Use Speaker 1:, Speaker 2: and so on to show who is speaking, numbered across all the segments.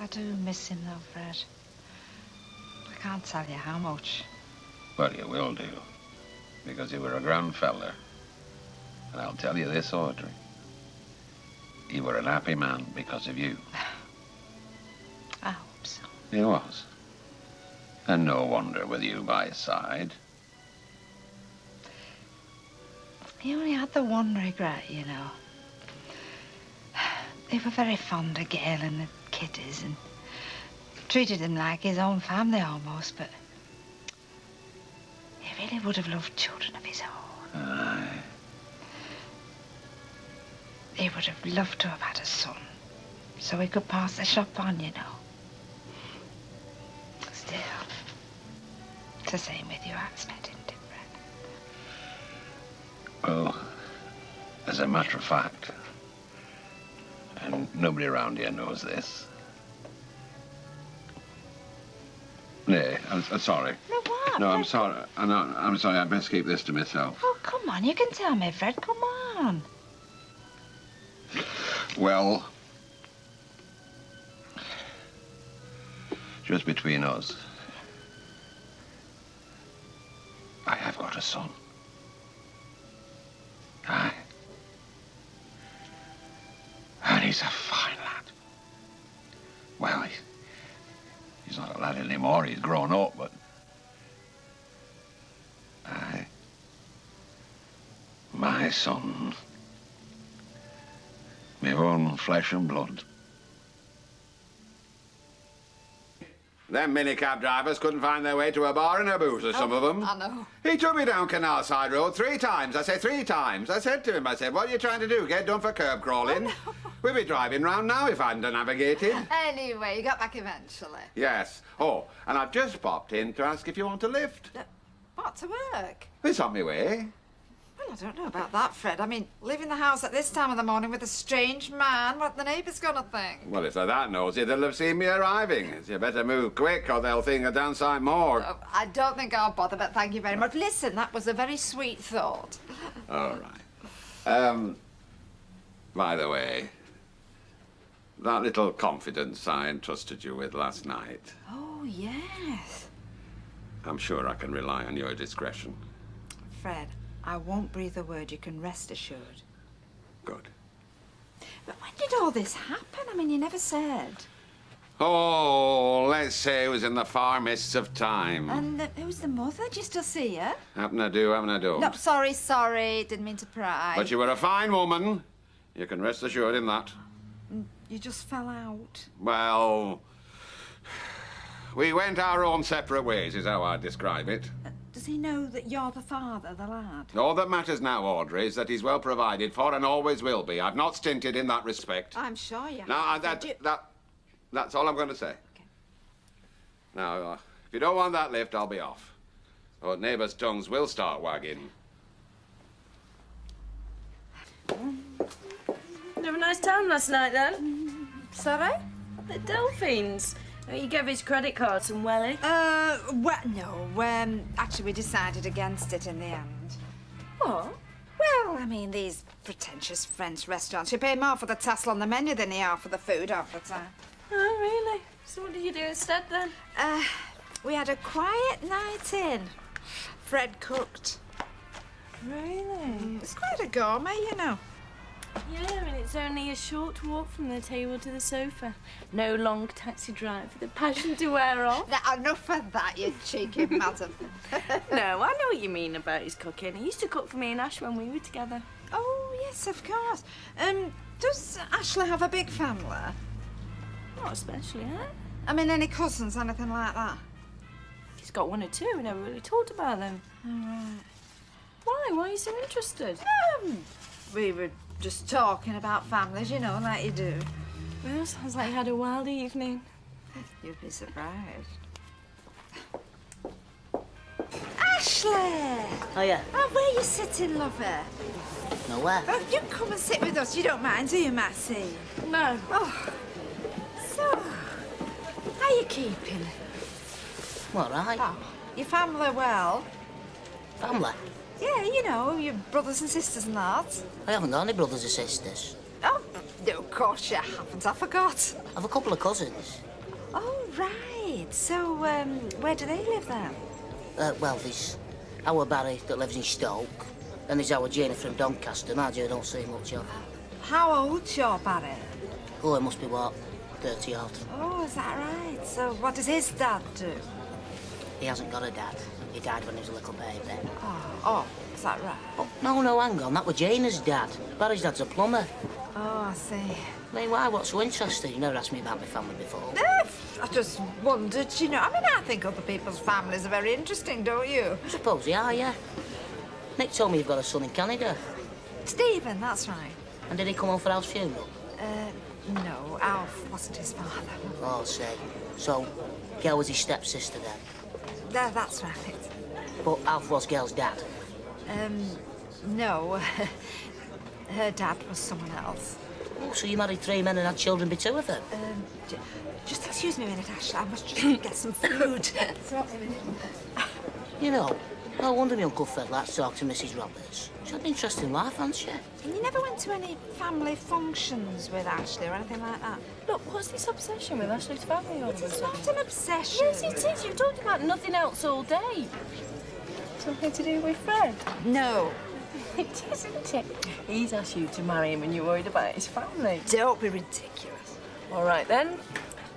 Speaker 1: I do miss him, though, Fred. I can't tell you how much.
Speaker 2: Well, you will do, because you were a grand fella. And I'll tell you this, Audrey. He were an happy man because of you.
Speaker 1: I hope so.
Speaker 2: He was. And no wonder with you by his side.
Speaker 1: He only had the one regret, you know. They were very fond of Gail and the kiddies and treated him like his own family almost, but he really would have loved children of his own.
Speaker 2: Aye.
Speaker 1: He would have loved to have had a son, so he could pass the shop on, you know. Still, it's the same with you. I expect him different.
Speaker 2: Well, as a matter of fact, and nobody around here knows this. Nay, I'm sorry.
Speaker 1: No, what?
Speaker 2: No, I'm sorry. I'm sorry. I best keep this to myself.
Speaker 1: Oh, come on. You can tell me, Fred. Come on.
Speaker 2: Well, just between us, I have got a son. Aye. And he's a fine lad. Well, he's not a lad anymore. He's grown up, but... Aye. My son. My own flesh and blood. Them minicab drivers couldn't find their way to a bar and a boozer, some of them.
Speaker 3: I know.
Speaker 2: He took me down Canal Side Road 3 times. I say 3 times. I said to him, what are you trying to do? Get done for curb crawling?
Speaker 3: Oh, no.
Speaker 2: We'd be driving round now if I hadn't navigated.
Speaker 3: Anyway, you got back eventually.
Speaker 2: Yes. Oh, and I've just popped in to ask if you want a lift.
Speaker 3: What, to work?
Speaker 2: It's on my way.
Speaker 3: Well, I don't know about that, Fred. I mean, leaving the house at this time of the morning with a strange man, what the neighbours gonna think?
Speaker 2: Well, if they're that nosy, they'll have seen me arriving. So you better move quick or they'll think a damn sight more.
Speaker 3: Oh, I don't think I'll bother, but thank you very much. Listen, that was a very sweet thought.
Speaker 2: All right. By the way, that little confidence I entrusted you with last night,
Speaker 3: Oh, yes.
Speaker 2: I'm sure I can rely on your discretion.
Speaker 3: Fred, I won't breathe a word. You can rest assured.
Speaker 2: Good.
Speaker 3: But when did all this happen? I mean, you never said.
Speaker 2: Oh, let's say it was in the far mists of time.
Speaker 3: And who's the mother? Do you still see her?
Speaker 2: Happen I do, happen I don't.
Speaker 3: No, sorry. Didn't mean to pry.
Speaker 2: But you were a fine woman. You can rest assured in that.
Speaker 3: You just fell out.
Speaker 2: Well, we went our own separate ways, is how I'd describe it.
Speaker 3: Does he know that you're the father, the lad?
Speaker 2: All that matters now, Audrey, is that he's well provided for and always will be. I've not stinted in that respect.
Speaker 3: I'm sure you have.
Speaker 2: No, that's all I'm going to say.
Speaker 3: Okay.
Speaker 2: Now, if you don't want that lift, I'll be off. Or neighbours' tongues will start wagging.
Speaker 4: Did you have a nice time last night, then?
Speaker 3: Sorry?
Speaker 4: The Delphines. You gave his credit card some welly.
Speaker 3: Well, no. Actually, we decided against it in the end.
Speaker 4: What?
Speaker 3: Well, I mean, these pretentious French restaurants, you pay more for the tassel on the menu than you are for the food half the time.
Speaker 4: Oh, really? So what did you do instead, then?
Speaker 3: We had a quiet night in. Fred cooked.
Speaker 4: Really?
Speaker 3: It's quite a gourmet, you know.
Speaker 4: Yeah, and it's only a short walk from the table to the sofa. No long taxi drive for the passion to wear off.
Speaker 3: Now, enough of that, you cheeky madam.
Speaker 4: No, I know what you mean about his cooking. He used to cook for me and Ash when we were together.
Speaker 3: Oh, yes, of course. Does Ashley have a big family?
Speaker 4: Not especially, eh?
Speaker 3: I mean, any cousins, anything like that?
Speaker 4: He's got 1 or 2. We never really talked about them.
Speaker 3: All right.
Speaker 4: Why? Why are you so interested?
Speaker 3: We were just talking about families, you know, like you do.
Speaker 4: Well, sounds like you had a wild evening.
Speaker 3: You'd be surprised. Ashley!
Speaker 5: Oh, yeah?
Speaker 3: Oh, where you sitting, lover?
Speaker 5: Nowhere.
Speaker 3: Oh, you come and sit with us. You don't mind, do you, Massey?
Speaker 4: No.
Speaker 3: Oh, so, how you keeping?
Speaker 5: All right.
Speaker 3: Oh, your family well?
Speaker 5: Family.
Speaker 3: Yeah, you know, your brothers and sisters and that.
Speaker 5: I haven't got any brothers or sisters.
Speaker 3: Oh, No, of course you haven't. I forgot.
Speaker 5: I've a couple of cousins.
Speaker 3: Oh, right. So, where do they live then?
Speaker 5: Well, there's our Barry that lives in Stoke, and there's our Janie from Doncaster. Margie, I don't see much of.
Speaker 3: How old's your Barry?
Speaker 5: Oh, it must be, what, 30 odd.
Speaker 3: Oh, is that right? So what does his dad do?
Speaker 5: He hasn't got a dad. He died when he was a little baby.
Speaker 3: Oh, is that right?
Speaker 5: Oh, no, hang on. That was Janie's dad. Barry's dad's a plumber.
Speaker 3: Oh, I see.
Speaker 5: I mean, why? What's so interesting? You never asked me about my family before.
Speaker 3: I just wondered, you know. I mean, I think other people's families are very interesting, don't you?
Speaker 5: I suppose they are, yeah. Nick told me you've got a son in Canada.
Speaker 3: Stephen, that's right.
Speaker 5: And did he come home for Al's funeral?
Speaker 3: No, Alf wasn't his father.
Speaker 5: Oh, say. So, Gail was his stepsister then?
Speaker 3: That's right.
Speaker 5: But Alf was Gail's dad?
Speaker 3: No. Her dad was someone else.
Speaker 5: Oh, so you married 3 men and had children by 2 of them?
Speaker 3: Just excuse me a minute, Ashley. I must just get some food. Sorry a minute.
Speaker 5: You know, no wonder my Uncle Fred likes to talk to Mrs. Roberts. She's had an interesting life, hasn't she?
Speaker 3: And you never went to any family functions with Ashley or anything like that?
Speaker 4: Look, what's this obsession with Ashley's family all of a
Speaker 3: It's
Speaker 4: sudden?
Speaker 3: not an obsession.
Speaker 4: Yes, it is. You've talked about nothing else all day. Something to do with Fred?
Speaker 3: No.
Speaker 4: It isn't it? He's asked you to marry him and you're worried about his family.
Speaker 3: Don't be ridiculous.
Speaker 4: All right, then.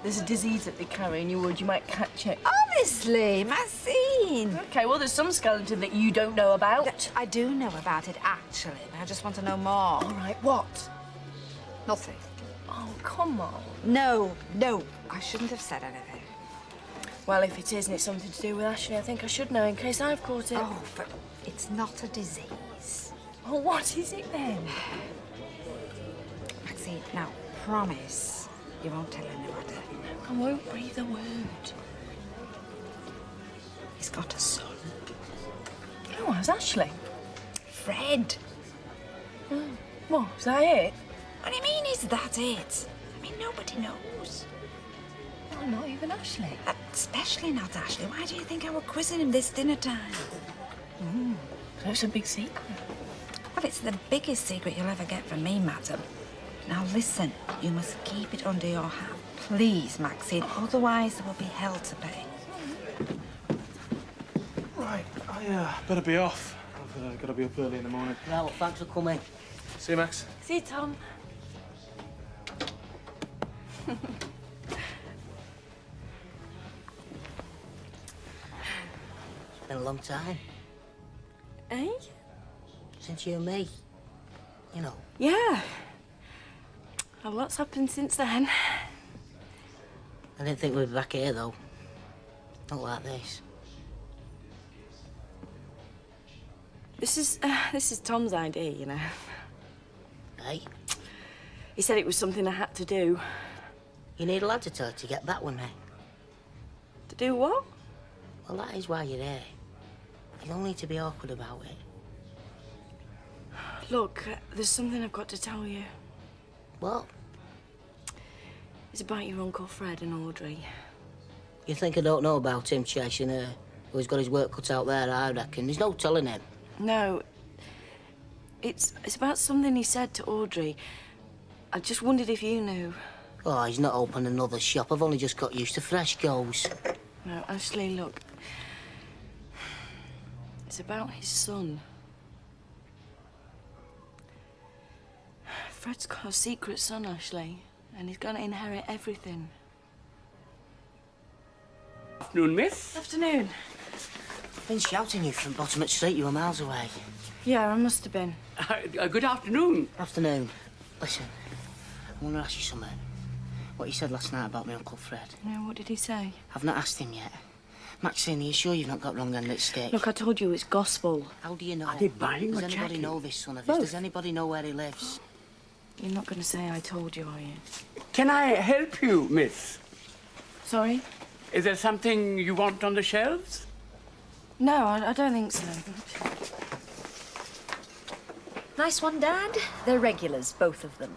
Speaker 4: There's a disease that they carry and you're worried you might catch it.
Speaker 3: Honestly, Maxine.
Speaker 4: OK, well, there's some skeleton that you don't know about.
Speaker 3: I do know about it, actually. I just want to know more.
Speaker 4: All right, what?
Speaker 3: Nothing.
Speaker 4: Oh, come on.
Speaker 3: No. I shouldn't have said anything.
Speaker 4: Well, if it is and it's something to do with Ashley, I think I should know in case I've caught it.
Speaker 3: Oh, but it's not a disease.
Speaker 4: Well, what is it then?
Speaker 3: Maxine, now, promise you won't tell anybody.
Speaker 4: I won't breathe a word.
Speaker 3: He's got a son.
Speaker 4: Oh, how's Ashley?
Speaker 3: Fred.
Speaker 4: What, is that it?
Speaker 3: What do you mean, is that it? I mean, nobody knows.
Speaker 4: Oh, not even Ashley.
Speaker 3: Especially not Ashley. Why do you think I were quizzing him this dinner time?
Speaker 4: So it's a big secret.
Speaker 3: Well, it's the biggest secret you'll ever get from me, madam. Now, listen, you must keep it under your hat. Please, Maxine, otherwise there will be hell to pay.
Speaker 6: Right, I better be off. I've got to be up early in the morning.
Speaker 5: Right, well, thanks for coming.
Speaker 6: See you, Max.
Speaker 4: See you, Tom.
Speaker 5: It's been a long time.
Speaker 4: Eh?
Speaker 5: Since you and me. You know.
Speaker 4: Yeah. A lot's happened since then.
Speaker 5: I didn't think we'd be back here, though. Not like this.
Speaker 4: This is Tom's idea, you know.
Speaker 5: Hey,
Speaker 4: He said it was something I had to do.
Speaker 5: you need a lad to tell you to get back with me.
Speaker 4: To do what?
Speaker 5: Well, that is why you're here. You don't need to be awkward about it.
Speaker 4: Look, there's something I've got to tell you.
Speaker 5: What?
Speaker 4: It's about your Uncle Fred and Audrey.
Speaker 5: You think I don't know about him chasing her? Well, he's got his work cut out there, I reckon. There's no telling him.
Speaker 4: No. It's about something he said to Audrey. I just wondered if you knew.
Speaker 5: Oh, he's not opened another shop. I've only just got used to fresh goes.
Speaker 4: No, Ashley, look. It's about his son. Fred's got a secret son, Ashley, and he's going to inherit everything.
Speaker 7: Afternoon, miss.
Speaker 4: Afternoon.
Speaker 5: I've been shouting you from Bottom Street. You were miles away.
Speaker 4: Yeah, I must have been.
Speaker 7: Good afternoon.
Speaker 5: Afternoon. Listen, I want to ask you something. What you said last night about my Uncle Fred.
Speaker 4: No, what did he say?
Speaker 5: I've not asked him yet. Maxine, are you sure you've not got wrong end at stick?
Speaker 4: Look, I told you it's gospel.
Speaker 5: How do you know?
Speaker 7: Are they buying
Speaker 5: Does
Speaker 7: or
Speaker 5: anybody
Speaker 7: chatting?
Speaker 5: know this son of his?
Speaker 7: Both.
Speaker 5: Does anybody know where he lives?
Speaker 4: You're not going to say I told you, are you?
Speaker 7: Can I help you, miss?
Speaker 4: Sorry?
Speaker 7: Is there something you want on the shelves?
Speaker 4: No, I don't think so.
Speaker 8: Nice one, Dad. They're regulars, both of them.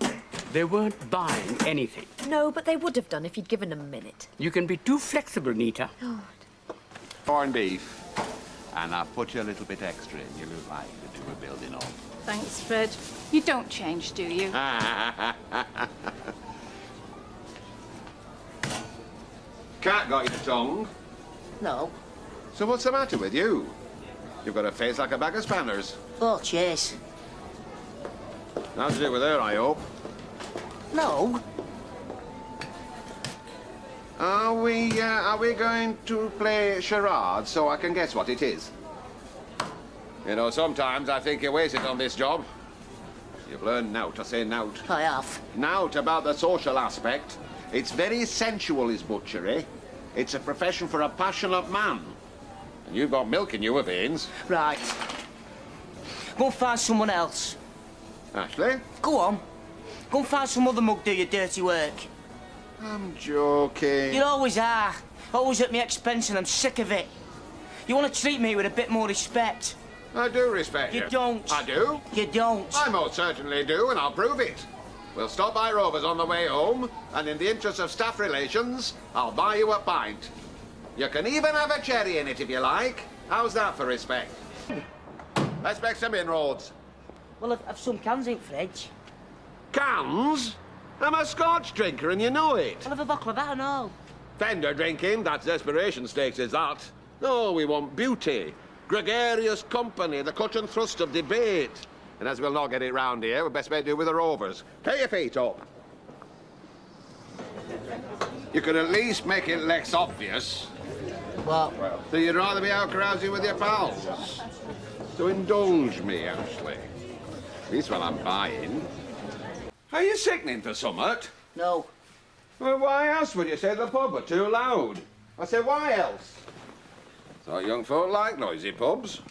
Speaker 7: They weren't buying anything.
Speaker 8: No, but they would have done if you'd given them a minute.
Speaker 7: You can be too flexible, Nita.
Speaker 9: Corned beef.
Speaker 2: And I've put you a little bit extra in. You look like you do a building on.
Speaker 9: Thanks, Fred. You don't change, do you?
Speaker 2: Cat got your tongue.
Speaker 5: No.
Speaker 2: So what's the matter with you? You've got a face like a bag of spanners.
Speaker 5: Oh, cheers.
Speaker 2: Nothing to do with her, I hope.
Speaker 5: No.
Speaker 2: Are we going to play charades so I can guess what it is? You know, sometimes I think you wasted on this job. You've learned nout, I say nout.
Speaker 5: I have.
Speaker 2: Nout about the social aspect. It's very sensual, is butchery. It's a profession for a passionate man. And you've got milk in your veins.
Speaker 5: Right. Go and find someone else.
Speaker 2: Ashley?
Speaker 5: Go on. Go and find some other mug do your dirty work.
Speaker 2: I'm joking.
Speaker 5: You always are. Always at my expense, and I'm sick of it. You want to treat me with a bit more respect.
Speaker 2: I do respect you.
Speaker 5: You don't.
Speaker 2: I do?
Speaker 5: You don't.
Speaker 2: I most certainly do, and I'll prove it. We'll stop by Rover's on the way home, and in the interest of staff relations, I'll buy you a pint. You can even have a cherry in it if you like. How's that for respect? Let's make some inroads.
Speaker 5: Well, I've some cans in fridge.
Speaker 2: Cans? I'm a Scotch drinker, and you know it.
Speaker 5: I'll have a bottle of that and all.
Speaker 2: Fender drinking, that's desperation stakes, is that? No, we want beauty. Gregarious company, the cut and thrust of debate. And as we'll not get it round here, we best make do with the Rovers. Pay your feet up. You could at least make it less obvious.
Speaker 5: What?
Speaker 2: So you'd rather be out carousing with your pals. So indulge me, Ashley. At least while I'm buying. Are you sickening for summit?
Speaker 5: No.
Speaker 2: Well, why else would you say the pub are too loud? I said, why else? Thought young folk like noisy pubs.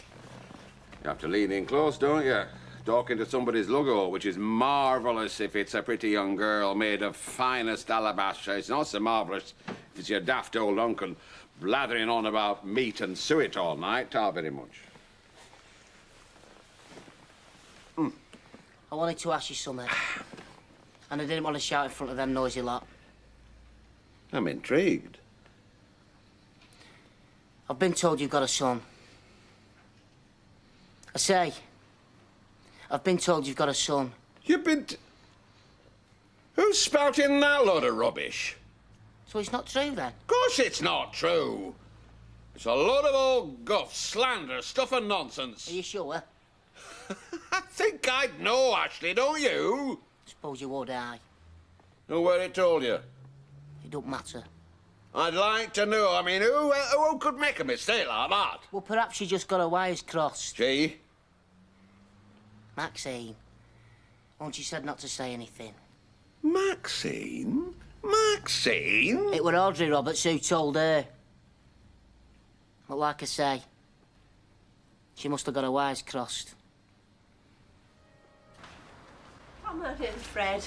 Speaker 2: You have to lean in close, don't you? Talking to somebody's logo, which is marvellous if it's a pretty young girl made of finest alabaster. It's not so marvellous if it's your daft old uncle blathering on about meat and suet all night. Ta very much.
Speaker 5: I wanted to ask you something. And I didn't want to shout in front of them noisy lot.
Speaker 2: I'm intrigued.
Speaker 5: I've been told you've got a son. I say, I've been told you've got a son.
Speaker 2: You've been... Who's spouting that load of rubbish?
Speaker 5: So it's not true, then?
Speaker 2: Of course it's not true. It's a load of old guff, slander, stuff and nonsense.
Speaker 5: Are you sure?
Speaker 2: I think I'd know, Ashley, don't you?
Speaker 5: Suppose you would, I.
Speaker 2: Know where it told you?
Speaker 5: It don't matter.
Speaker 2: I'd like to know. I mean, who could make a mistake like that?
Speaker 5: Well, perhaps you just got her wires crossed.
Speaker 2: She?
Speaker 5: Maxine. Once you said not to say anything.
Speaker 2: Maxine? Maxine?
Speaker 5: It were Audrey Roberts who told her. But like I say, she must have got her wires crossed.
Speaker 4: Come on in, Fred.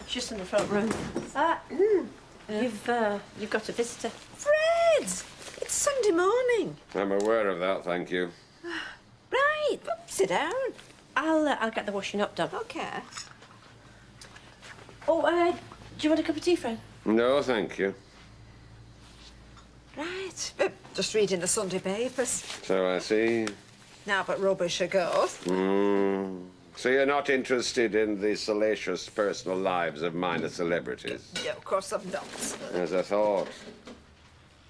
Speaker 4: It's just in the front room. You've got a visitor.
Speaker 10: Fred! It's Sunday morning.
Speaker 2: I'm aware of that, thank you.
Speaker 10: Right, sit down.
Speaker 4: I'll get the washing up done.
Speaker 10: OK.
Speaker 4: Oh, do you want a cup of tea, Fred?
Speaker 2: No, thank you.
Speaker 10: Right. Just reading the Sunday papers.
Speaker 2: So I see.
Speaker 10: Now but rubbish it goes.
Speaker 2: So you're not interested in the salacious personal lives of minor celebrities?
Speaker 10: No, of course I'm not.
Speaker 2: As I thought.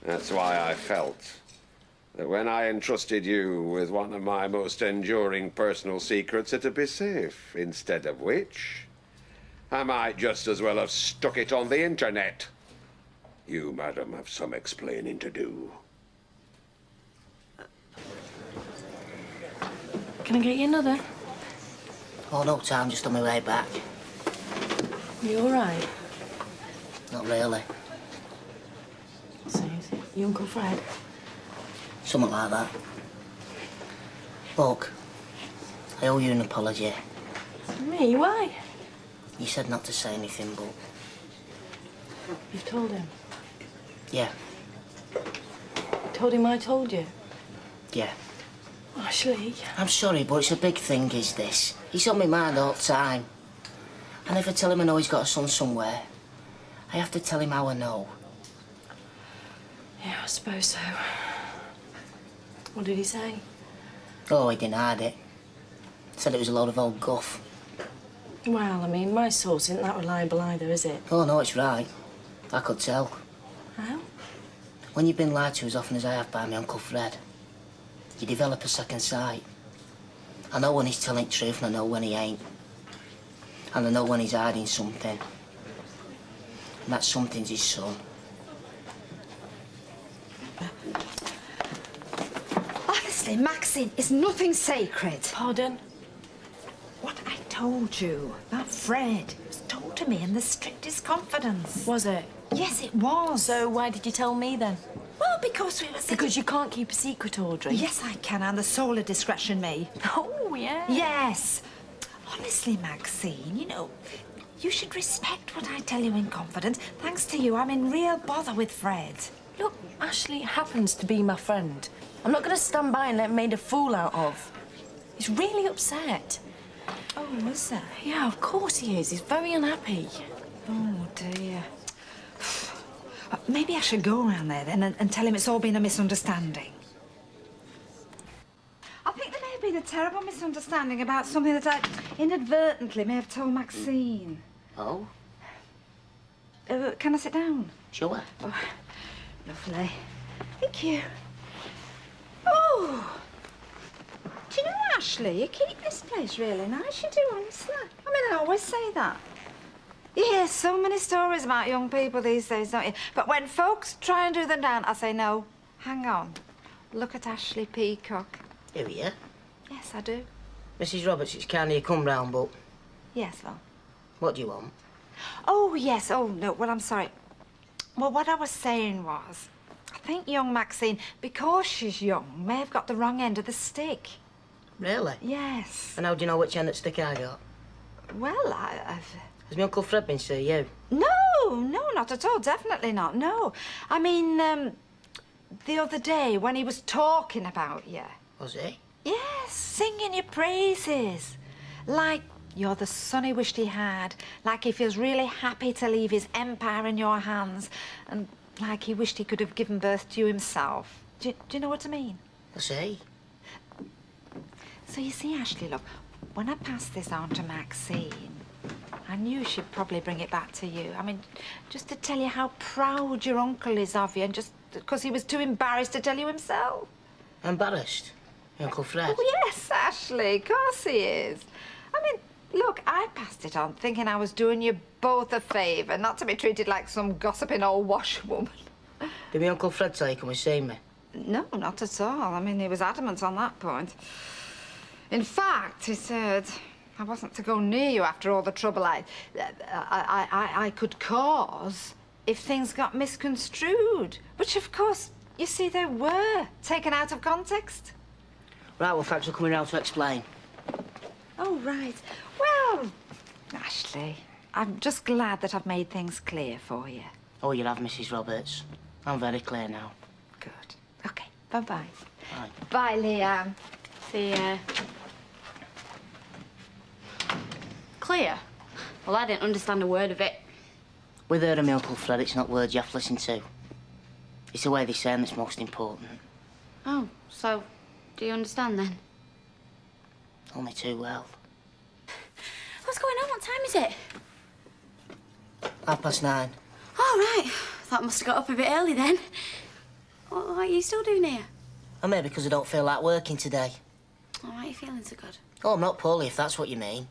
Speaker 2: That's why I felt that when I entrusted you with one of my most enduring personal secrets, it'd be safe. Instead of which, I might just as well have stuck it on the internet. You, madam, have some explaining to do.
Speaker 4: Can I get you another?
Speaker 5: Oh, no time, just on my way back.
Speaker 4: You all right?
Speaker 5: Not really.
Speaker 4: So is it you, Uncle Fred?
Speaker 5: Something like that. Look, I owe you an apology.
Speaker 4: Me? Why?
Speaker 5: You said not to say anything, but...
Speaker 4: You've told him?
Speaker 5: Yeah,
Speaker 4: Told him I told you?
Speaker 5: yeah.
Speaker 4: Ashley.
Speaker 5: I'm sorry, but it's a big thing, is this. He's on my mind all the time. I never tell him I know he's got a son somewhere. I have to tell him how I know.
Speaker 4: Yeah, I suppose so. What did he say?
Speaker 5: Oh, he denied it. Said it was a load of old guff.
Speaker 4: Well, I mean, my source isn't that reliable either, is it?
Speaker 5: Oh, no, it's right. I could tell.
Speaker 4: How?
Speaker 5: When you've been lied to as often as I have by my Uncle Fred, you develop a second sight. I know when he's telling the truth and I know when he ain't. And I know when he's hiding something. And that something's his son.
Speaker 8: Honestly, Maxine, it's nothing sacred.
Speaker 4: Pardon?
Speaker 8: What I told you about Fred was told to me in the strictest confidence.
Speaker 4: Was it?
Speaker 8: Yes, it was.
Speaker 4: So why did you tell me then?
Speaker 8: Well, because we were sitting...
Speaker 4: Because you can't keep a secret, Audrey.
Speaker 8: Yes, I can, and the soul of discretion me.
Speaker 4: Oh, yeah.
Speaker 8: Yes. Honestly, Maxine, you know, you should respect what I tell you in confidence. Thanks to you, I'm in real bother with Fred.
Speaker 4: Look, Ashley happens to be my friend. I'm not going to stand by and let him made a fool out of. He's really upset.
Speaker 8: Oh, is there?
Speaker 4: Yeah, of course he is. He's very unhappy.
Speaker 8: Oh, dear. Maybe I should go around there then and tell him it's all been a misunderstanding. I think there may have been a terrible misunderstanding about something that I inadvertently may have told Maxine.
Speaker 5: Oh?
Speaker 8: Can I sit down?
Speaker 5: Sure.
Speaker 8: Oh, lovely. Thank you. Oh! Do you know, Ashley, you keep this place really nice, you do, honestly. I mean, I always say that. You hear so many stories about young people these days, don't you? But when folks try and do them down, I say, no, hang on. Look at Ashley Peacock.
Speaker 5: Here we are.
Speaker 8: Yes, I do.
Speaker 5: Mrs. Roberts, it's kind of you come round, but
Speaker 8: Yes, well.
Speaker 5: what do you want?
Speaker 8: Oh, yes. Oh, no. Well, I'm sorry. Well, what I was saying was, I think young Maxine, because she's young, may have got the wrong end of the stick.
Speaker 5: Really?
Speaker 8: Yes.
Speaker 5: And how do you know which end of the stick I got?
Speaker 8: Well, I've...
Speaker 5: Has my Uncle Fred been to see you?
Speaker 8: No, not at all. Definitely not, no. I mean, the other day when he was talking about you.
Speaker 5: Was he?
Speaker 8: Yes, singing your praises. Like you're the son he wished he had. Like he feels really happy to leave his empire in your hands. And like he wished he could have given birth to you himself. Do you know what I mean?
Speaker 5: Was he?
Speaker 8: So you see, Ashley, look, when I passed this on to Maxine, I knew she'd probably bring it back to you. I mean, just to tell you how proud your uncle is of you, and just because he was too embarrassed to tell you himself.
Speaker 5: Embarrassed? Your Uncle Fred?
Speaker 8: Oh, yes, Ashley, of course he is. I mean, look, I passed it on thinking I was doing you both a favour, not to be treated like some gossiping old washwoman.
Speaker 5: Did my Uncle Fred tell you come and see me?
Speaker 8: No, not at all. I mean, he was adamant on that point. In fact, he said I wasn't to go near you after all the trouble I could cause if things got misconstrued. Which, of course, you see, they were taken out of context.
Speaker 5: Right, well, thanks for coming round to explain.
Speaker 8: Oh, right. Well, Ashley, I'm just glad that I've made things clear for you.
Speaker 5: Oh, you have, Mrs. Roberts. I'm very clear now.
Speaker 8: Good. OK, bye-bye.
Speaker 5: Bye.
Speaker 8: Bye, Liam.
Speaker 4: See ya. Clear? Well, I didn't understand a word of it.
Speaker 5: With her and my Uncle Fred, it's not words you have to listen to. It's the way they say them that's most important.
Speaker 4: Oh, so do you understand then?
Speaker 5: Only too well.
Speaker 4: What's going on? What time is it?
Speaker 5: 9:30.
Speaker 4: Oh, right. Thought I must have got up a bit early then. What are you still doing here?
Speaker 5: I'm here because I don't feel like working today.
Speaker 4: Oh, why are you feeling so good?
Speaker 5: Oh, I'm not poorly, if that's what you mean.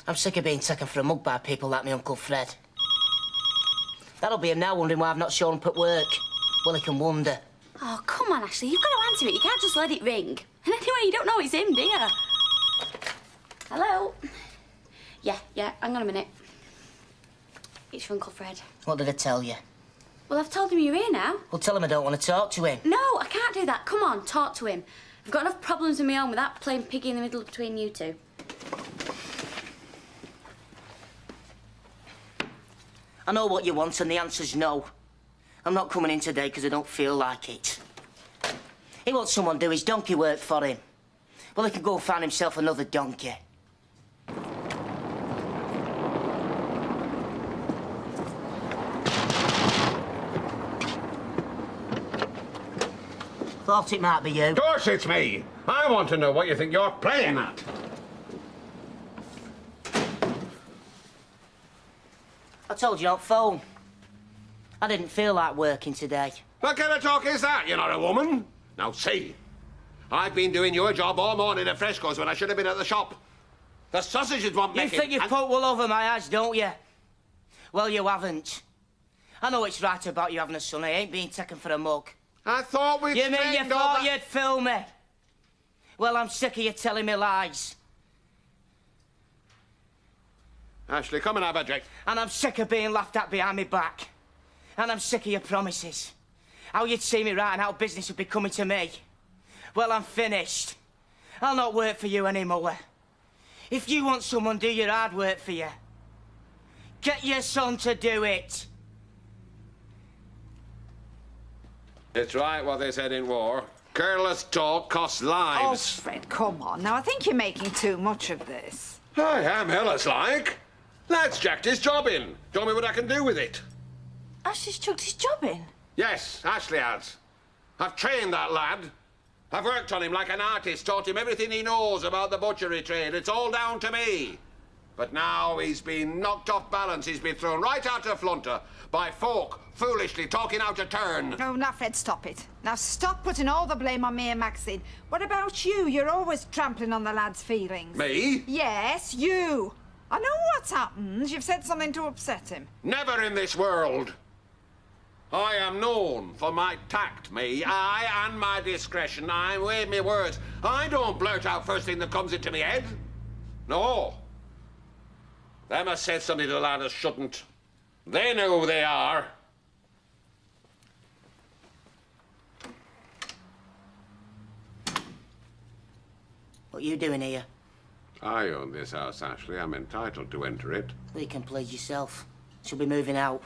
Speaker 5: I'm sick of being taken for a mug by people like my Uncle Fred. That'll be him now wondering why I've not shown up at work. Well, he can wonder.
Speaker 4: Oh, come on, Ashley. You've got to answer it. You can't just let it ring. And anyway, you don't know it's him, do you? Hello? Yeah, hang on a minute. It's your Uncle Fred.
Speaker 5: What did I tell you?
Speaker 4: Well, I've told him you're here now.
Speaker 5: Well, tell him I don't want to talk to him.
Speaker 4: No, I can't do that. Come on, talk to him. I've got enough problems of my own without playing piggy in the middle between you two.
Speaker 5: I know what you want, and the answer's no. I'm not coming in today because I don't feel like it. He wants someone to do his donkey work for him. Well, he can go and find himself another donkey. Thought it might be you.
Speaker 2: Of course it's me. I want to know what you think you're playing at.
Speaker 5: I told you not phone. I didn't feel like working today.
Speaker 2: What kind of talk is that? You're not a woman. Now, see, I've been doing your job all morning at Fresco's when I should have been at the shop. The sausages want making.
Speaker 5: You think you've put wool over my eyes, don't you? Well, you haven't. I know it's right about you having a son. I ain't being taken for a mug.
Speaker 2: I thought we'd...
Speaker 5: You mean you thought you'd fool me? Well, I'm sick of you telling me lies.
Speaker 2: Ashley, come and have a drink.
Speaker 5: And I'm sick of being laughed at behind my back. And I'm sick of your promises. How you'd see me right and how business would be coming to me. Well, I'm finished. I'll not work for you anymore. If you want someone to do your hard work for you, get your son to do it.
Speaker 2: It's right what they said in war. Careless talk costs lives.
Speaker 8: Oh, Fred, come on. Now, I think you're making too much of this.
Speaker 2: I am hellas like. Lad's jacked his job in. Show me what I can do with it.
Speaker 4: Ashley's chucked his job in.
Speaker 2: Yes, Ashley has. I've trained that lad. I've worked on him like an artist, taught him everything he knows about the butchery trade. It's all down to me. But now he's been knocked off balance. He's been thrown right out of flunter by folk foolishly talking out of turn.
Speaker 8: Oh, now, Fred, stop it. Now, stop putting all the blame on me and Maxine. What about you? You're always trampling on the lad's feelings.
Speaker 2: Me?
Speaker 8: Yes, you. I know what's happened. You've said something to upset him.
Speaker 2: Never in this world. I am known for my tact, me. I and my discretion. I weigh me words. I don't blurt out first thing that comes into me head. No. Them has said something to the lad as shouldn't. They know who they are.
Speaker 5: What are you doing here?
Speaker 2: I own this house, Ashley. I'm entitled to enter it.
Speaker 5: Well, you can please yourself. She'll be moving out.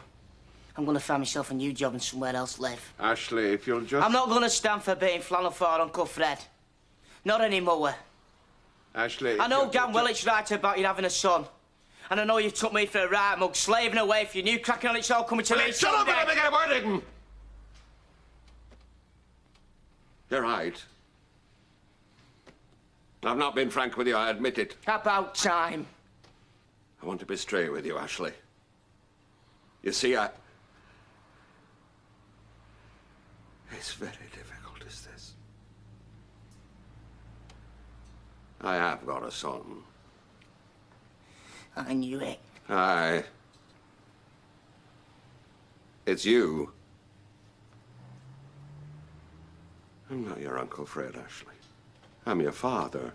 Speaker 5: I'm going to find myself a new job and somewhere else live.
Speaker 2: Ashley, if you'll just...
Speaker 5: I'm not going to stand for being flannel for Uncle Fred. Not anymore.
Speaker 2: Ashley...
Speaker 5: I know damn well it's right about you having a son. And I know you took me for a right mug, slaving away for your new cracking on it's all coming to me.
Speaker 2: Shut up and let me get a word in! You're right. I've not been frank with you, I admit it.
Speaker 5: About time.
Speaker 2: I want to be straight with you, Ashley. You see, It's very difficult, is this? I have got a son.
Speaker 5: I knew it.
Speaker 2: Aye. It's you. I'm not your Uncle Fred, Ashley. I'm your father.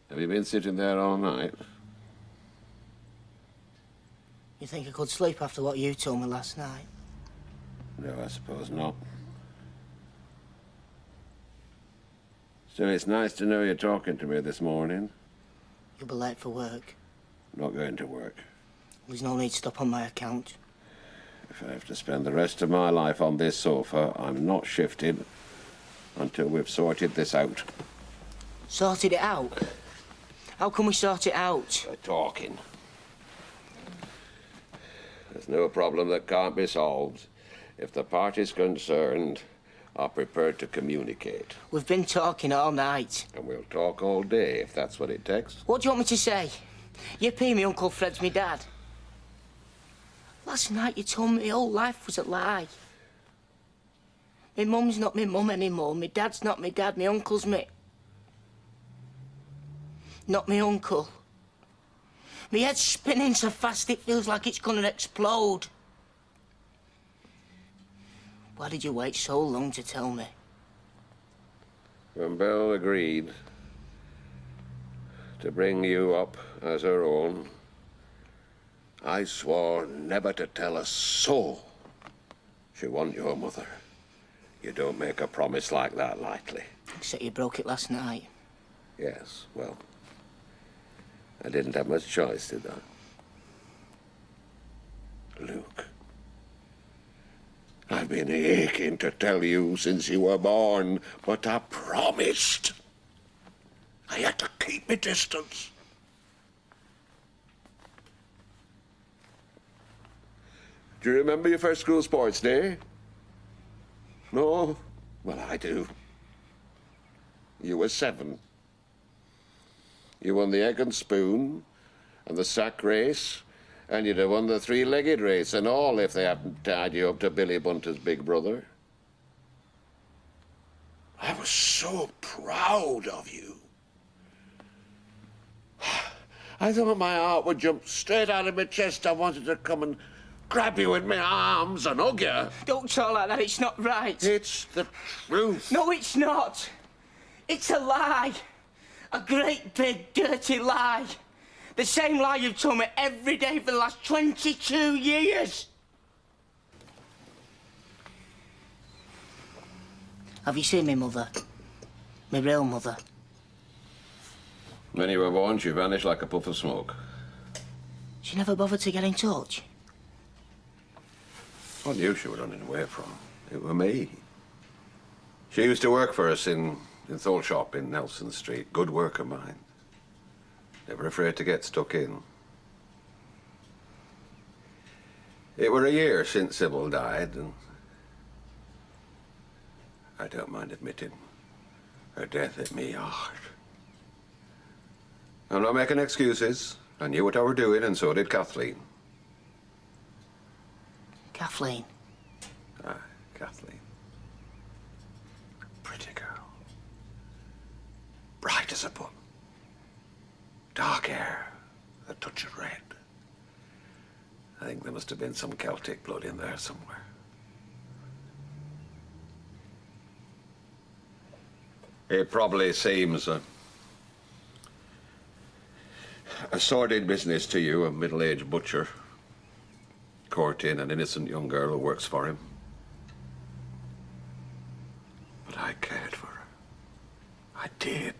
Speaker 2: Have you been sitting there all night?
Speaker 5: You think I could sleep after what you told me last night?
Speaker 2: No, I suppose not. So it's nice to know you're talking to me this morning.
Speaker 5: You'll be late for work.
Speaker 2: Not going to work.
Speaker 5: There's no need to stop on my account.
Speaker 2: If I have to spend the rest of my life on this sofa, I'm not shifted until we've sorted this out.
Speaker 5: Sorted it out? How can we sort it out?
Speaker 2: By talking. There's no problem that can't be solved if the parties concerned are prepared to communicate.
Speaker 5: We've been talking all night.
Speaker 2: And we'll talk all day if that's what it takes.
Speaker 5: What do you want me to say? Yippee, me Uncle Fred's me dad. Last night you told me my whole life was a lie. My mum's not my mum anymore. My dad's not my dad. My uncle's me. Not my uncle. My head's spinning so fast it feels like it's gonna explode. Why did you wait so long to tell me?
Speaker 2: When Belle agreed to bring you up as her own, I swore never to tell a soul she wasn't your mother. You don't make a promise like that lightly.
Speaker 5: Except you broke it last night.
Speaker 2: Yes, well, I didn't have much choice, did I? Luke, I've been aching to tell you since you were born, but I promised. I had to keep my distance. Do you remember your first school sports day? No? Well, I do. You were 7. You won the egg and spoon and the sack race, and you'd have won the 3-legged race and all if they hadn't tied you up to Billy Bunter's big brother. I was so proud of you. I thought my heart would jump straight out of my chest. I wanted to come and grab you in my arms and hug you.
Speaker 5: Don't talk like that, it's not right.
Speaker 2: It's the truth.
Speaker 5: No, it's not. It's a lie. A great big dirty lie. The same lie you've told me every day for the last 22 years. Have you seen me mother? My real mother?
Speaker 2: When you were born, she vanished like a puff of smoke.
Speaker 5: She never bothered to get in touch?
Speaker 2: What you she were running away from? It were me. She used to work for us in Thole Shop in Nelson Street. Good work of mine. Never afraid to get stuck in. It were a year since Sybil died, and I don't mind admitting her death hit me hard. I'm not making excuses. I knew what I were doing, and so did Kathleen.
Speaker 5: Kathleen?
Speaker 2: Aye, Kathleen. Pretty girl. Bright as a button. Dark hair, a touch of red. I think there must have been some Celtic blood in there somewhere. It probably seems a sordid business to you, a middle-aged butcher, courting an innocent young girl who works for him. But I cared for her. I did.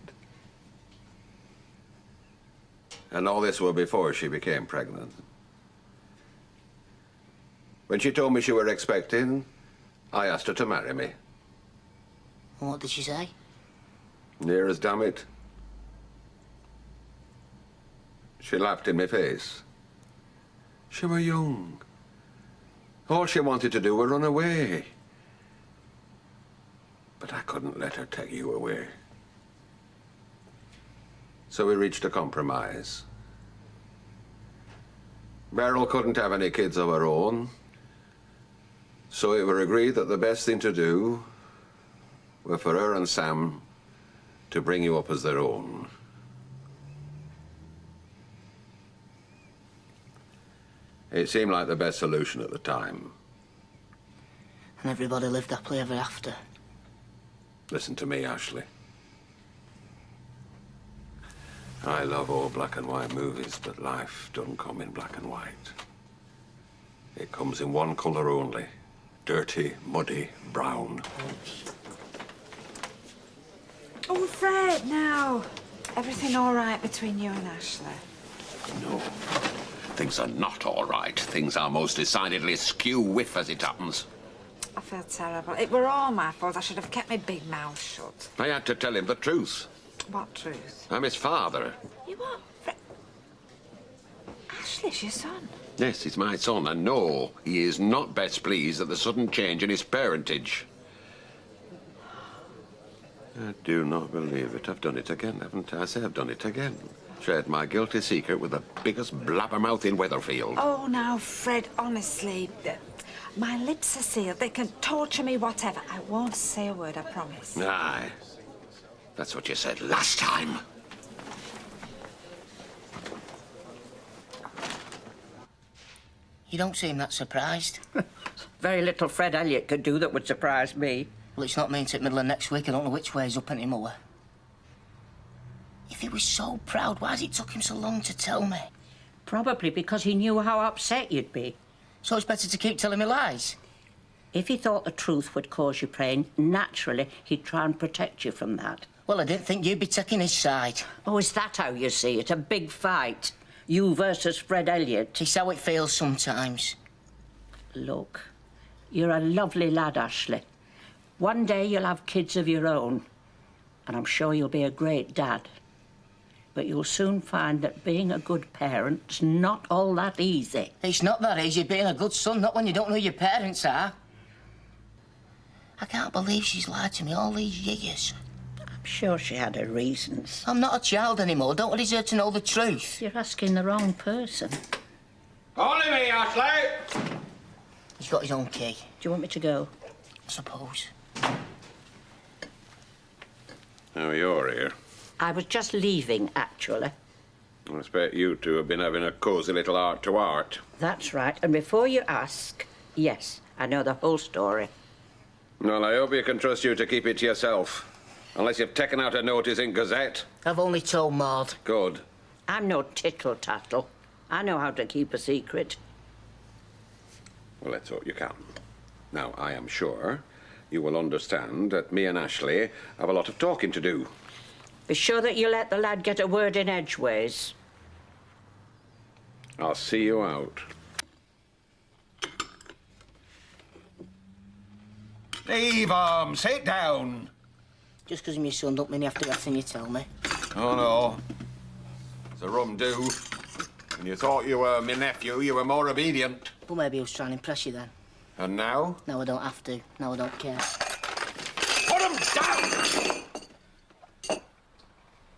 Speaker 2: And all this was before she became pregnant. When she told me she were expecting, I asked her to marry me.
Speaker 5: And what did she say?
Speaker 2: Near as damn it. She laughed in my face. She were young. All she wanted to do was run away. But I couldn't let her take you away. So we reached a compromise. Beryl couldn't have any kids of her own. So it were agreed that the best thing to do were for her and Sam to bring you up as their own. It seemed like the best solution at the time.
Speaker 5: And everybody lived happily ever after.
Speaker 2: Listen to me, Ashley. I love old black and white movies, but life doesn't come in black and white. It comes in one colour only. Dirty, muddy, brown.
Speaker 8: Oh, Fred, now. Everything all right between you and Ashley?
Speaker 2: No. Things are not all right. Things are most decidedly skew-whiff as it happens.
Speaker 8: I feel terrible. It were all my fault. I should have kept my big mouth shut.
Speaker 2: I had to tell him the truth.
Speaker 8: What truth?
Speaker 2: I'm his father.
Speaker 8: You what? Fred? Ashley's your son?
Speaker 2: Yes, he's my son, and no, he is not best pleased at the sudden change in his parentage. I do not believe it. I've done it again, haven't I? I say I've done it again. Shared my guilty secret with the biggest blabbermouth in Weatherfield.
Speaker 8: Oh, now, Fred, honestly, my lips are sealed. They can torture me, whatever. I won't say a word, I promise.
Speaker 2: Aye. That's what you said last time.
Speaker 5: You don't seem that surprised.
Speaker 11: Very little Fred Elliott could do that would surprise me.
Speaker 5: Well, it's not me until middle of next week. I don't know which way he's up anymore. If he was so proud, why's it took him so long to tell me?
Speaker 11: Probably because he knew how upset you'd be.
Speaker 5: So it's better to keep telling me lies?
Speaker 11: If he thought the truth would cause you pain, naturally, he'd try and protect you from that.
Speaker 5: Well, I didn't think you'd be taking his side.
Speaker 11: Oh, is that how you see it? A big fight? You versus Fred Elliott?
Speaker 5: It's how it feels sometimes.
Speaker 11: Look, you're a lovely lad, Ashley. One day you'll have kids of your own, and I'm sure you'll be a great dad. But you'll soon find that being a good parent's not all that easy.
Speaker 5: It's not that easy being a good son, not when you don't know who your parents are. I can't believe she's lied to me all these years.
Speaker 11: I'm sure she had her reasons.
Speaker 5: I'm not a child anymore. Don't I deserve to know the truth?
Speaker 11: You're asking the wrong person.
Speaker 2: Only me, Ashley!
Speaker 5: He's got his own key.
Speaker 11: Do you want me to go?
Speaker 5: I suppose.
Speaker 2: Oh, you're here.
Speaker 11: I was just leaving, actually.
Speaker 2: I expect you two have been having a cosy little heart-to-heart.
Speaker 11: That's right. And before you ask, yes, I know the whole story.
Speaker 2: Well, I hope you can trust you to keep it to yourself. Unless you've taken out a notice in Gazette.
Speaker 5: I've only told Maud.
Speaker 2: Good.
Speaker 11: I'm no tittle-tattle. I know how to keep a secret.
Speaker 2: Well, let's hope you can. Now, I am sure you will understand that me and Ashley have a lot of talking to do.
Speaker 11: Be sure that you let the lad get a word in edgeways.
Speaker 2: I'll see you out. Eve, sit down.
Speaker 5: Just because I'm your son don't mean you have to do everything you tell me.
Speaker 2: Oh, no. It's a rum do. When you thought you were my nephew, you were more obedient.
Speaker 5: Well, maybe I was trying to impress you then.
Speaker 2: And now?
Speaker 5: No, I don't have to. No, I don't care.
Speaker 2: Put him down!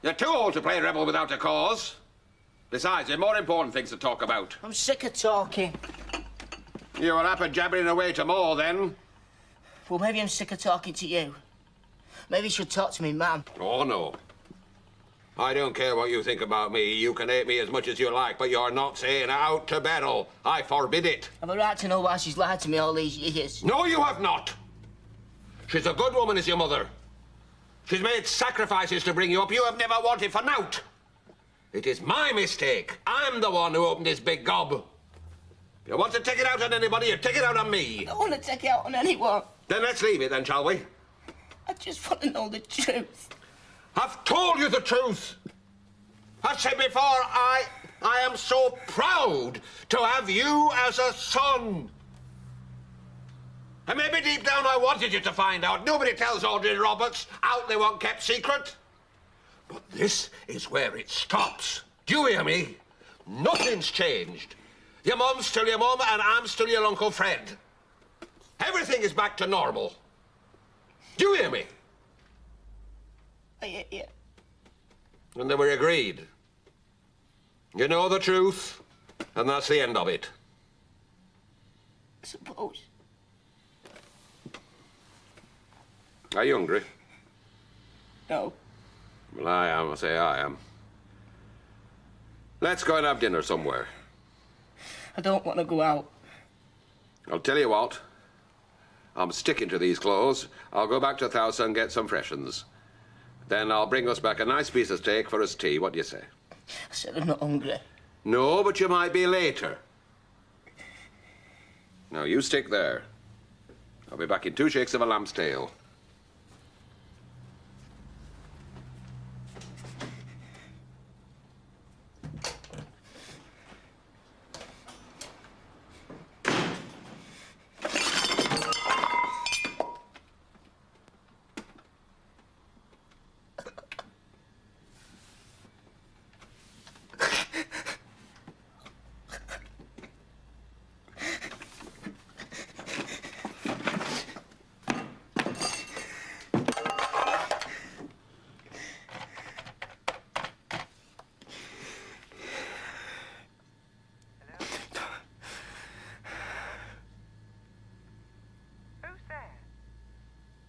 Speaker 2: You're too old to play rebel without a cause. Besides, there are more important things to talk about.
Speaker 5: I'm sick of talking.
Speaker 2: You were happy jabbering away to more, then?
Speaker 5: Well, maybe I'm sick of talking to you. Maybe you should talk to me, Mum.
Speaker 2: Oh, no. I don't care what you think about me. You can hate me as much as you like, but you're not saying out to Beryl. I forbid it.
Speaker 5: I've a right to know why she's lied to me all these years.
Speaker 2: No, you have not. She's a good woman, is your mother. She's made sacrifices to bring you up you have never wanted for nought. It is my mistake. I'm the one who opened this big gob. If you want to take it out on anybody, you take it out on me.
Speaker 5: I don't want to take it out on anyone.
Speaker 2: Then let's leave it then, shall we?
Speaker 5: I just want to know the truth.
Speaker 2: I've told you the truth. I've said before, I am so proud to have you as a son. And maybe deep down I wanted you to find out. Nobody tells Audrey Roberts out they want kept secret. But this is where it stops. Do you hear me? Nothing's changed. Your mum's still your mum and I'm still your Uncle Fred. Everything is back to normal. Do you hear me?
Speaker 5: Yeah.
Speaker 2: And then we agreed. You know the truth, and that's the end of it.
Speaker 5: I suppose.
Speaker 2: Are you hungry?
Speaker 5: No.
Speaker 2: Well, I am. I say I am. Let's go and have dinner somewhere.
Speaker 5: I don't want to go out.
Speaker 2: I'll tell you what. I'm sticking to these clothes. I'll go back to the house and get some fresh uns. Then I'll bring us back a nice piece of steak for us tea. What do you say?
Speaker 5: I said I'm not hungry.
Speaker 2: No, but you might be later. Now, you stick there. I'll be back in 2 shakes of a lamb's tail.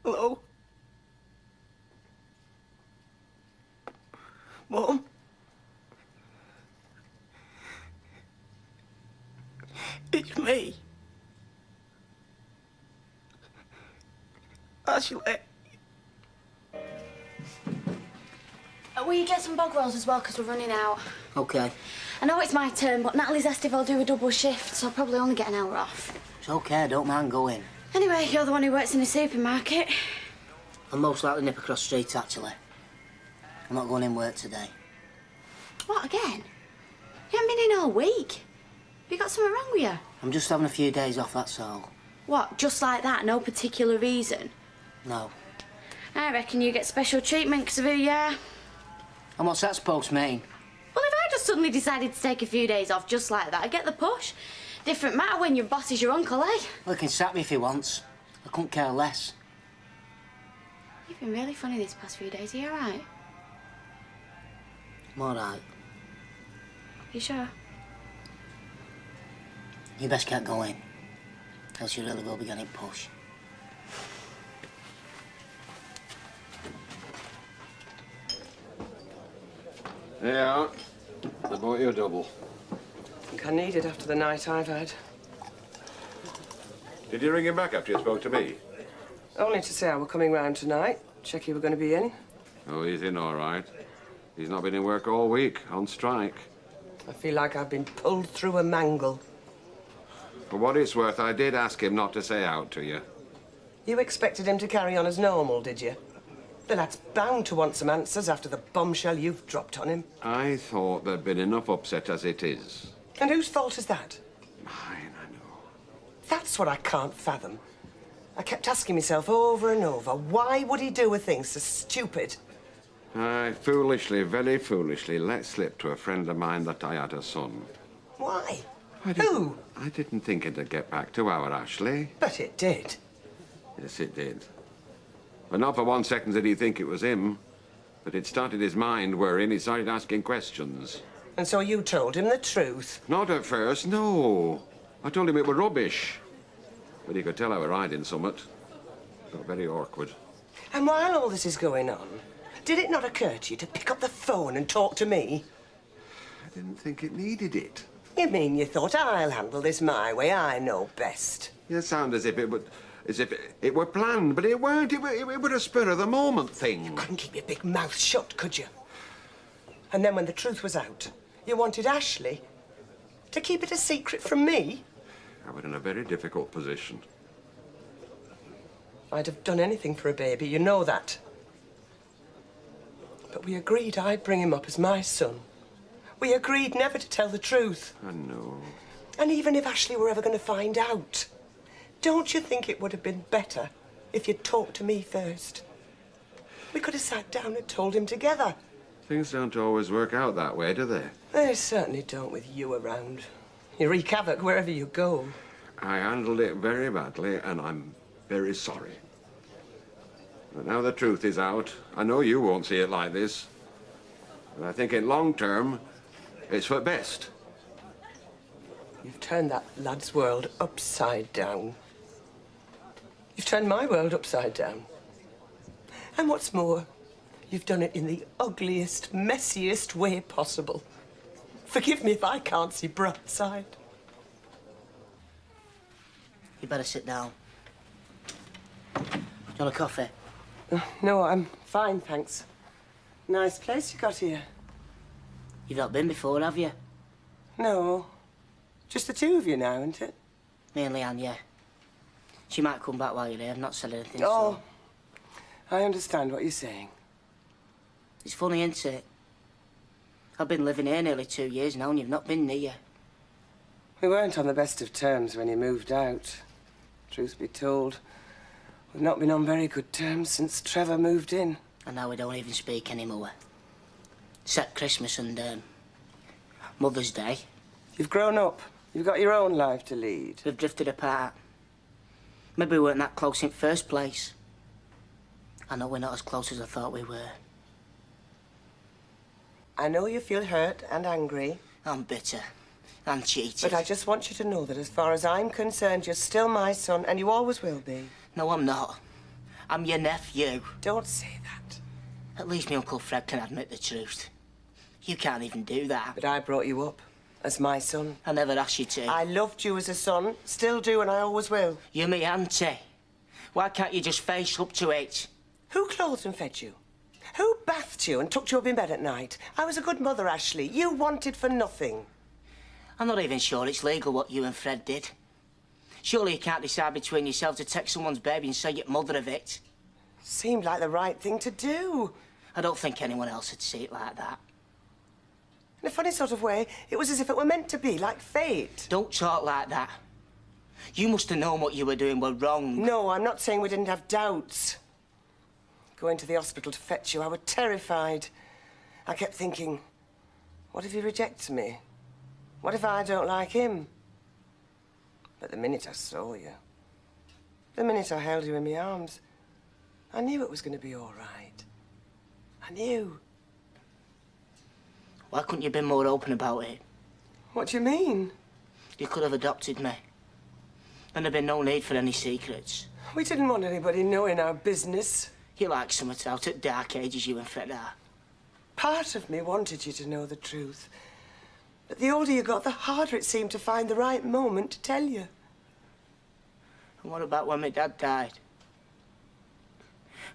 Speaker 5: Hello? Mum? It's me. Ashley.
Speaker 4: Will you get some bog rolls as well, because we're running out?
Speaker 5: Okay.
Speaker 4: I know it's my turn, but Natalie's asked if I'll do a double shift, so I'll probably only get an hour off.
Speaker 5: It's okay, I don't mind going.
Speaker 4: Anyway, you're the one who works in a supermarket.
Speaker 5: I'll most likely nip across the street, actually. I'm not going in work today.
Speaker 4: What, again? You haven't been in all week. Have you got something wrong with you?
Speaker 5: I'm just having a few days off, that's all.
Speaker 4: What, just like that? No particular reason?
Speaker 5: No.
Speaker 4: I reckon you get special treatment because of who you are.
Speaker 5: And what's that supposed to mean?
Speaker 4: Well, if I just suddenly decided to take a few days off just like that, I'd get the push. Different matter when your boss is your uncle, eh?
Speaker 5: Well, he can sack me if he wants. I couldn't care less.
Speaker 4: You've been really funny these past few days. Are you all right?
Speaker 5: I'm all right.
Speaker 4: You sure?
Speaker 5: You best get going, else you really will be getting pushed.
Speaker 2: Yeah, I bought you a double.
Speaker 12: I think I need it after the night I've had.
Speaker 2: Did you ring him back after you spoke to me?
Speaker 12: Only to say I were coming round tonight. Check you were going to be in.
Speaker 2: Oh, he's in all right. He's not been in work all week, on strike.
Speaker 12: I feel like I've been pulled through a mangle.
Speaker 2: For what it's worth, I did ask him not to say out to you.
Speaker 12: You expected him to carry on as normal, did you? The lad's bound to want some answers after the bombshell you've dropped on him.
Speaker 2: I thought there'd been enough upset as it is.
Speaker 12: And whose fault is that?
Speaker 2: Mine, I know.
Speaker 12: That's what I can't fathom. I kept asking myself over and over, why would he do a thing so stupid?
Speaker 2: I foolishly, very foolishly, let slip to a friend of mine that I had a son.
Speaker 12: Why?
Speaker 2: Who? I didn't think it'd get back to our Ashley.
Speaker 12: But it did.
Speaker 2: Yes, it did. But not for 1 second did he think it was him. But it started his mind worrying. He started asking questions.
Speaker 12: And so you told him the truth?
Speaker 2: Not at first, no. I told him it were rubbish. But he could tell I were hiding somewhat. Got very awkward.
Speaker 12: And while all this is going on, did it not occur to you to pick up the phone and talk to me?
Speaker 2: I didn't think it needed it.
Speaker 12: You mean you thought I'll handle this my way? I know best.
Speaker 2: You sound as if it would... As if it were planned, but it weren't. It were a spur-of-the-moment thing.
Speaker 12: You couldn't keep your big mouth shut, could you? And then when the truth was out, you wanted Ashley to keep it a secret from me?
Speaker 2: I was in a very difficult position.
Speaker 12: I'd have done anything for a baby, you know that. But we agreed I'd bring him up as my son. We agreed never to tell the truth.
Speaker 2: I know.
Speaker 12: And even if Ashley were ever going to find out, don't you think it would have been better if you'd talked to me first? We could have sat down and told him together.
Speaker 2: Things don't always work out that way, do they?
Speaker 12: They certainly don't with you around. You wreak havoc wherever you go.
Speaker 2: I handled it very badly, and I'm very sorry. But now the truth is out, I know you won't see it like this. But I think in long term, it's for best.
Speaker 12: You've turned that lad's world upside down. You've turned my world upside down. And what's more, you've done it in the ugliest, messiest way possible. Forgive me if I can't see bright side.
Speaker 5: You better sit down. Do you want a coffee?
Speaker 12: No, I'm fine, thanks. Nice place you got here.
Speaker 5: You've not been before, have you?
Speaker 12: No. Just the two of you now, isn't it?
Speaker 5: Me and Leanne, yeah. She might come back while you're here. I've not said anything,
Speaker 12: Oh,
Speaker 5: so...
Speaker 12: I understand what you're saying.
Speaker 5: It's funny, isn't it? I've been living here nearly 2 years now and you've not been near.
Speaker 12: We weren't on the best of terms when you moved out. Truth be told, we've not been on very good terms since Trevor moved in.
Speaker 5: And now we don't even speak anymore. Except Christmas and Mother's Day.
Speaker 12: You've grown up. You've got your own life to lead.
Speaker 5: We've drifted apart. Maybe we weren't that close in first place. I know we're not as close as I thought we were.
Speaker 12: I know you feel hurt and angry.
Speaker 5: I'm bitter. I'm cheated.
Speaker 12: But I just want you to know that as far as I'm concerned, you're still my son, and you always will be.
Speaker 5: No, I'm not. I'm your nephew.
Speaker 12: Don't say that.
Speaker 5: At least my Uncle Fred can admit the truth. You can't even do that.
Speaker 12: But I brought you up as my son.
Speaker 5: I never asked you to.
Speaker 12: I loved you as a son, still do, and I always will.
Speaker 5: You're me auntie. Why can't you just face up to it?
Speaker 12: Who clothed and fed you? Who bathed you and tucked you up in bed at night? I was a good mother, Ashley. You wanted for nothing.
Speaker 5: I'm not even sure it's legal what you and Fred did. Surely you can't decide between yourselves to take someone's baby and say you're mother of it.
Speaker 12: Seemed like the right thing to do.
Speaker 5: I don't think anyone else would see it like that.
Speaker 12: In a funny sort of way, it was as if it were meant to be, like fate.
Speaker 5: Don't talk like that. You must have known what you were doing were wrong.
Speaker 12: No, I'm not saying we didn't have doubts. Going to the hospital to fetch you, I was terrified. I kept thinking, what if he rejects me? What if I don't like him? But the minute I saw you, the minute I held you in my arms, I knew it was going to be all right. I knew.
Speaker 5: Why couldn't you have been more open about it?
Speaker 12: What do you mean?
Speaker 5: You could have adopted me. And there'd been no need for any secrets.
Speaker 12: We didn't want anybody knowing our business.
Speaker 5: You like something out at dark ages, you and Fred are.
Speaker 12: Part of me wanted you to know the truth. But the older you got, the harder it seemed to find the right moment to tell you.
Speaker 5: And what about when my dad died?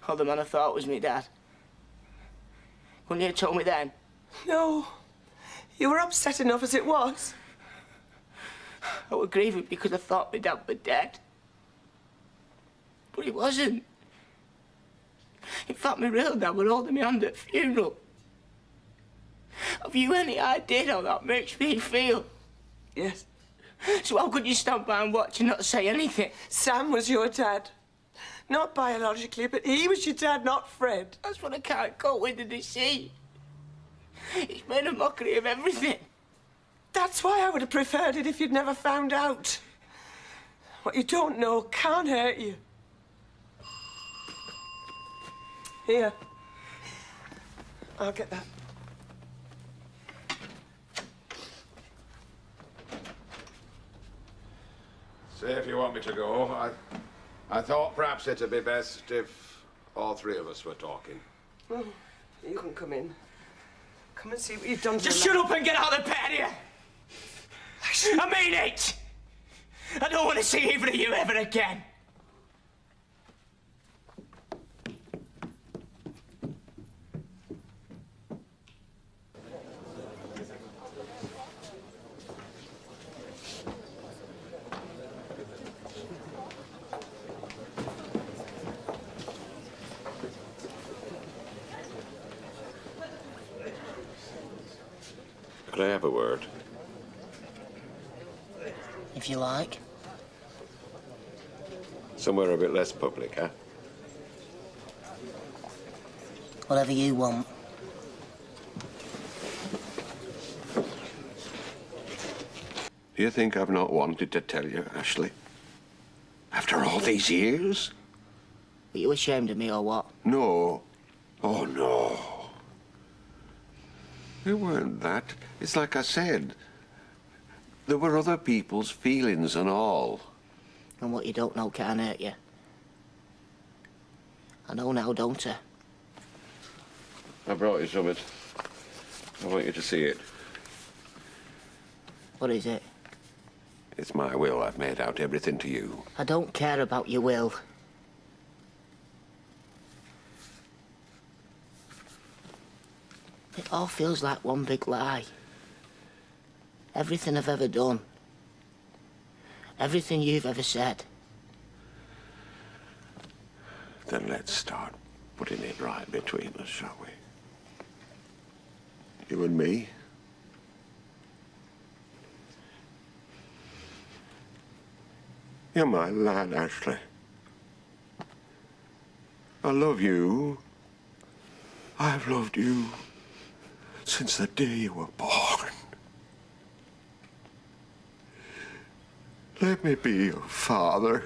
Speaker 5: Or the man I thought was my dad? Couldn't you have told me then?
Speaker 12: No. You were upset enough as it was.
Speaker 5: I was grieving because I thought my dad was dead. But he wasn't. In fact, my real dad was holding me hand at the funeral. Have you any idea how that makes me feel?
Speaker 12: Yes.
Speaker 5: So how could you stand by and watch and not say anything?
Speaker 12: Sam was your dad. Not biologically, but he was your dad, not Fred.
Speaker 5: That's what I can't cope with and see. He's made a mockery of everything.
Speaker 12: That's why I would have preferred it if you'd never found out. What you don't know can't hurt you. Here. I'll get that.
Speaker 2: Say if you want me to go. I thought perhaps it'd be best if all three of us were talking.
Speaker 12: Oh, you can come in. Come and see what you've done to
Speaker 7: Just shut up and get out of the bed here! I mean it! I don't want to see either of you ever again.
Speaker 2: Could I have a word?
Speaker 5: If you like.
Speaker 2: Somewhere a bit less public, huh?
Speaker 5: Whatever you want.
Speaker 2: Do you think I've not wanted to tell you, Ashley? After all these years?
Speaker 5: Are you ashamed of me or what?
Speaker 2: No. Oh, no. It weren't that. It's like I said. There were other people's feelings and all.
Speaker 5: And what you don't know can't hurt you. I know now, don't I?
Speaker 2: I brought you something. I want you to see it.
Speaker 5: What is it?
Speaker 2: It's my will. I've made out everything to you.
Speaker 5: I don't care about your will. It all feels like one big lie. Everything I've ever done. Everything you've ever said.
Speaker 2: Then let's start putting it right between us, shall we? You and me. You're my lad, Ashley. I love you. I've loved you since the day you were born. Let me be your father.